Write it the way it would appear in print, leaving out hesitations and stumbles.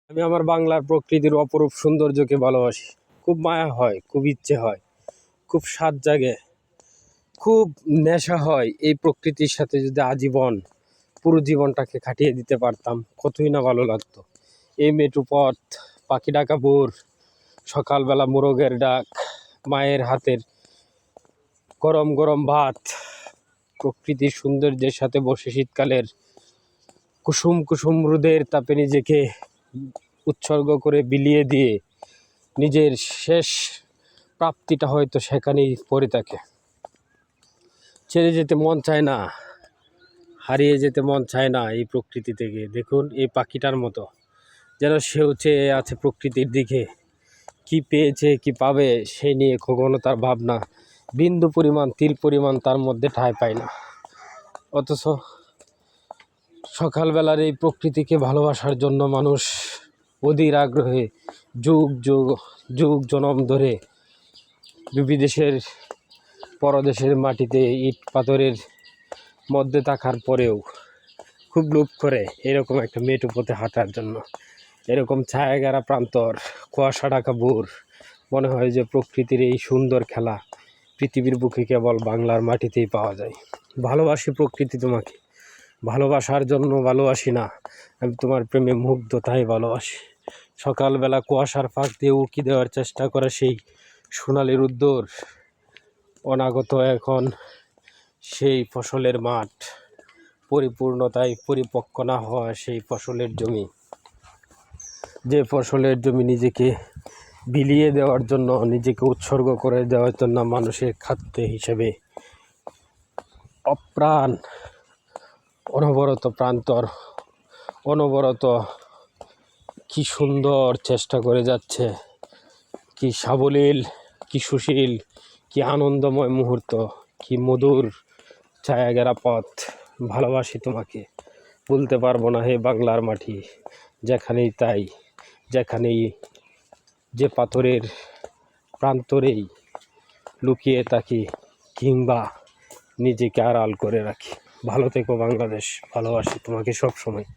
আমি আমার বাংলার প্রকৃতির অপরূপ সৌন্দর্যকে ভালোবাসি। খুব মায়া হয়, খুব ইচ্ছে হয়, খুব স্বাদ জাগে, খুব নেশা হয় এই প্রকৃতির সাথে যদি আজীবন পুরো জীবনটাকে কাটিয়ে দিতে পারতাম, কতই না ভালো লাগতো। এই মেঠো পথ, পাখি ডাকা ভোর, সকালবেলা মোরগের ডাক, মায়ের হাতের গরম গরম ভাত, প্রকৃতির সৌন্দর্যের সাথে বসে শীতকালের কুসুম কুসুম রোদের তাপে নিজেকে উৎসর্গ করে বিলিয়ে দিয়ে নিজের শেষ প্রাপ্তিটা হয়তো সেখানেই পড়ে থাকে। ছেড়ে যেতে মন চায় না, হারিয়ে যেতে মন চায় না এই প্রকৃতি থেকে। দেখুন এই পাখিটার মতো যেন সেও চেয়ে আছে প্রকৃতির দিকে, কি পেয়েছে কি পাবে সেই নিয়ে কখনো তার ভাবনা বিন্দু পরিমাণ তিল পরিমাণ তার মধ্যে ঠাঁই পায় না। অথচ সকালবেলার এই প্রকৃতিকে ভালোবাসার জন্য মানুষ অধীর আগ্রহে যুগ যুগ যুগ জনম ধরে বিদেশের পরদেশের মাটিতে ইট পাথরের মধ্যে থাকার পরেও খুব লোভ করে এরকম একটা মেঠো পথে হাঁটার জন্য। এরকম ছায়াঘেরা প্রান্তর, কুয়াশা ঢাকা ভোর, মনে হয় যে প্রকৃতির এই সুন্দর খেলা পৃথিবীর বুকে কেবল বাংলার মাটিতেই পাওয়া যায়। ভালোবাসি প্রকৃতি তোমাকে, ভালোবাসার জন্য ভালোবাসি না, আমি তোমার প্রেমে মুগ্ধ তাই ভালোবাসি। সকালবেলা কুয়াশার ফাঁক দিয়ে উঁকি দেওয়ার চেষ্টা করে সেই সোনালি রোদ্দুর, অনাগত এখন সেই ফসলের মাঠ, পরিপূর্ণতায় পরিপক্ক না হওয়া সেই ফসলের জমি, যে ফসলের জমি নিজেকে বিলিয়ে দেওয়ার জন্য, নিজেকে উৎসর্গ করে দেওয়ার জন্য মানুষের খাদ্য হিসেবে অপ্রাণ অনবরত প্রান্তর, অনবরত কি সুন্দর চেষ্টা করে যাচ্ছে, কি সাবলীল, কি সুশীল, কি আনন্দময় মুহূর্ত, কি মধুর ছায়াঘেরা পথ। ভালোবাসি তোমাকে, বলতে পারবো না হে বাংলার মাটি। যেখানেই তাই, যেখানেই যে পাথরের প্রান্তরেই লুকিয়ে থাকি কিংবা নিজেকে আড়াল করে রাখি। ভালো থেকো বাংলাদেশ, ভালোবাসি তোমাকে সব সময়।